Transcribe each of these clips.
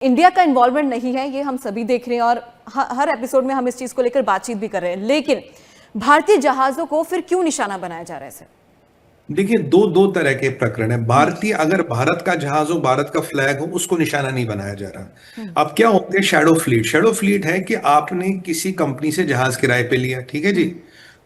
India का involvement नहीं है, ये हम सभी देख रहे हैं और हर एपिसोड में हम इस चीज को लेकर बातचीत भी कर रहे हैं। लेकिन भारतीय जहाजों को फिर क्यों निशाना बनाया जा रहा है? देखिए, दो दो तरह के प्रकरण है। भारतीय, अगर भारत का जहाज हो, भारत का फ्लैग हो, उसको निशाना नहीं बनाया जा रहा। अब क्या होते हैं शैडो फ्लीट? शैडो फ्लीट है कि आपने किसी कंपनी से जहाज किराए पे लिया, ठीक है जी,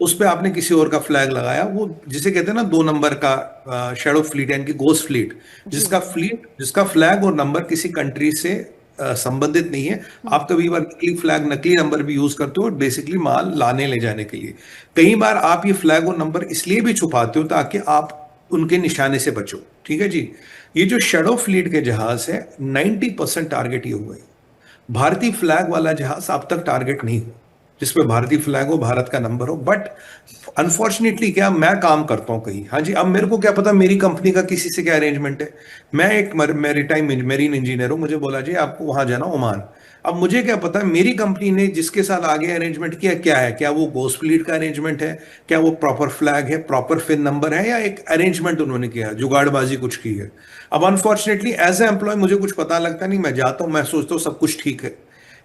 उस पे आपने किसी और का फ्लैग लगाया, वो जिसे कहते हैं ना 2 नंबर का शैडो फ्लीट, यानी कि गोस्ट फ्लीट, जिसका फ्लैग और नंबर किसी कंट्री से संबंधित नहीं है। आप कभी बार नकली फ्लैग, नकली नंबर भी यूज करते हो बेसिकली माल लाने ले जाने के लिए। कई बार आप ये फ्लैग और नंबर इसलिए भी छुपाते हो ताकि आप उनके निशाने से बचो, ठीक है जी। ये जो शैडो फ्लीट के जहाज है, 90% टारगेट ये हुए। भारतीय फ्लैग वाला जहाज अब तक टारगेट नहीं हुआ, जिसपे भारतीय फ्लैग हो, भारत का नंबर हो। बट अनफॉर्चुनेटली क्या, मैं काम करता हूं कहीं, हाँ जी, अब मेरे को क्या पता मेरी कंपनी का किसी से क्या अरेंजमेंट है। मैं एक मैरीटाइम मेरीन इंजीनियर हूं, मुझे बोला जी आपको वहां जाना, ओमान। अब मुझे क्या पता मेरी कंपनी ने जिसके साथ आगे अरेंजमेंट किया क्या है, क्या वो गोस्ट फ्लीट का अरेंजमेंट है, क्या वो प्रॉपर फ्लैग है, प्रॉपर फिन नंबर है, या एक अरेंजमेंट उन्होंने किया, जुगाड़बाजी कुछ की है। अब अनफॉर्चुनेटली एज ए एम्प्लॉय मुझे कुछ पता लगता नहीं, मैं जाता हूं, मैं सोचता हूँ सब कुछ ठीक है।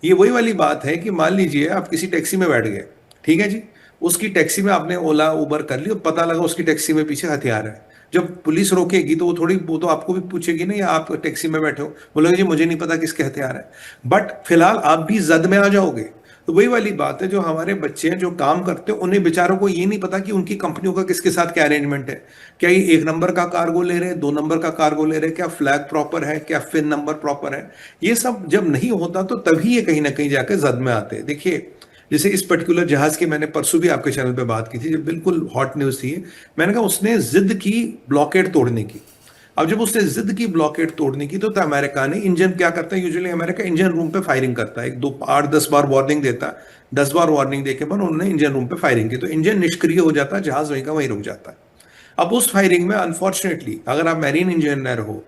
ये वही वाली बात है कि मान लीजिए आप किसी टैक्सी में बैठ गए, ठीक है जी, उसकी टैक्सी में आपने ओला उबर कर ली और पता लगा उसकी टैक्सी में पीछे हथियार है। जब पुलिस रोकेगी तो वो तो आपको भी पूछेगी नहीं, आप टैक्सी में बैठे हो, बोलोगे जी मुझे नहीं पता किसके हथियार है। बट फिलहाल आप भी जद में आ जाओगे। तो वही वाली बात है, जो हमारे बच्चे हैं जो काम करते हैं, उन्हें बेचारों को ये नहीं पता कि उनकी कंपनियों का किसके साथ क्या अरेंजमेंट है। क्या ये 1 नंबर का कार्गो ले रहे हैं, 2 नंबर का कार्गो ले रहे हैं, क्या फ्लैग प्रॉपर है, क्या फिन नंबर प्रॉपर है। ये सब जब नहीं होता तो तभी ये कहीं ना कहीं जाकर जद में आते हैं। देखिए, जैसे इस पर्टिकुलर जहाज की मैंने परसों भी आपके चैनल पे बात की थी, जब बिल्कुल हॉट न्यूज थी। मैंने कहा उसने जिद की ब्लॉकेड तोड़ने की। अब जब उसने जिद की ब्लॉकेड तोड़ने की तो अमेरिका ने इंजन क्या करता है, यूजुअली अमेरिका इंजन रूम पे फायरिंग करता है, 1 2 8 10 बार वार्निंग देता है। 10 बार वार्निंग देके बाद उन्होंने इंजन रूम पे फायरिंग की तो इंजन निष्क्रिय हो जाता है, जहाज वहीं का वहीं रुक जाता है। अब उस फायरिंग में अनफॉर्चुनेटली अगर आप मैरीन इंजीनियर हो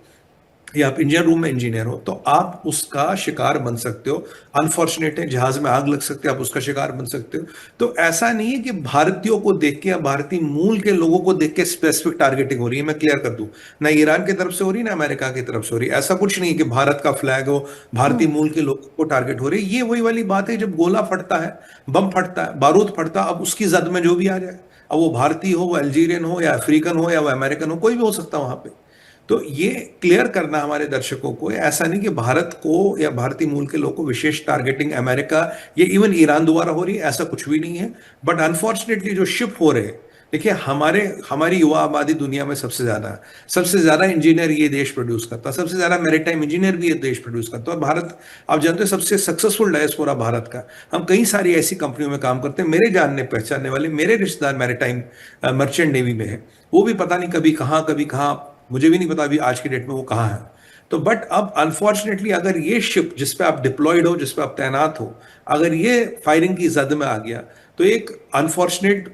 या आप इंजन रूम में इंजीनियर हो तो आप उसका शिकार बन सकते हो। अनफॉर्चुनेट है, जहाज में आग लग सकते हो, आप उसका शिकार बन सकते हो। तो ऐसा नहीं है कि भारतीयों को देख के या भारतीय मूल के लोगों को देख के स्पेसिफिक टारगेटिंग हो रही है। मैं क्लियर कर दूं, ना ईरान की तरफ से हो रही, ना अमेरिका की तरफ से हो रही। ऐसा कुछ नहीं कि भारत का फ्लैग हो, भारतीय मूल के लोगों को टारगेट हो रही है। ये वही वाली बात है, जब गोला फटता है, बम फटता है, बारूद फटता है, अब उसकी जद में जो भी आ जाए, अब वो भारतीय हो, वो अल्जीरियन हो, या अफ्रीकन हो, या वो अमेरिकन हो, कोई भी हो सकता है वहां पे। तो ये क्लियर करना हमारे दर्शकों को, ऐसा नहीं कि भारत को या भारतीय मूल के लोगों को विशेष टारगेटिंग अमेरिका या इवन ईरान द्वारा हो रही है, ऐसा कुछ भी नहीं है। बट अनफॉर्चुनेटली जो शिप हो रहे हैं, देखिए हमारी युवा आबादी दुनिया में सबसे ज्यादा है। सबसे ज्यादा इंजीनियर ये देश प्रोड्यूस करता है, सबसे ज्यादा मैरीटाइम इंजीनियर भी ये देश प्रोड्यूस करता है। और भारत, आप जानते हैं, सबसे सक्सेसफुल डायस्पोरा भारत का। हम कई सारी ऐसी कंपनियों में काम करते हैं, मेरे जानने पहचानने वाले मेरे रिश्तेदार मैरीटाइम मर्चेंट नेवी में है। वो भी पता नहीं कभी कहाँ, मुझे भी नहीं पता अभी आज की डेट में वो कहाँ है। तो बट अब अनफॉर्चुनेटली अगर ये शिप जिस पे आप डिप्लॉयड हो, जिस पे आप तैनात हो, अगर ये फायरिंग की जद में आ गया तो एक अनफॉर्चुनेट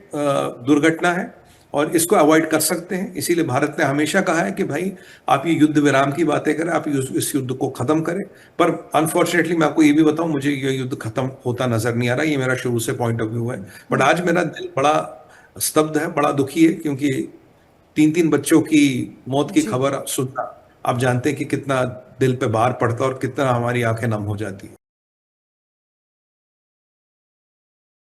दुर्घटना है और इसको अवॉइड कर सकते हैं। इसीलिए भारत ने हमेशा कहा है कि भाई आप ये युद्ध विराम की बातें करें, आप इस युद्ध को खत्म करें। पर अनफॉर्चुनेटली मैं आपको ये भी बताऊं, मुझे ये युद्ध खत्म होता नजर नहीं आ रहा। ये मेरा शुरू से पॉइंट ऑफ व्यू है। बट आज मेरा दिल बड़ा स्तब्ध है, बड़ा दुखी है, क्योंकि 3 3 बच्चों की मौत की जी। खबर सुनना, आप जानते हैं कि कितना दिल पे भार पड़ता है और कितना हमारी आंखें नम हो जाती है।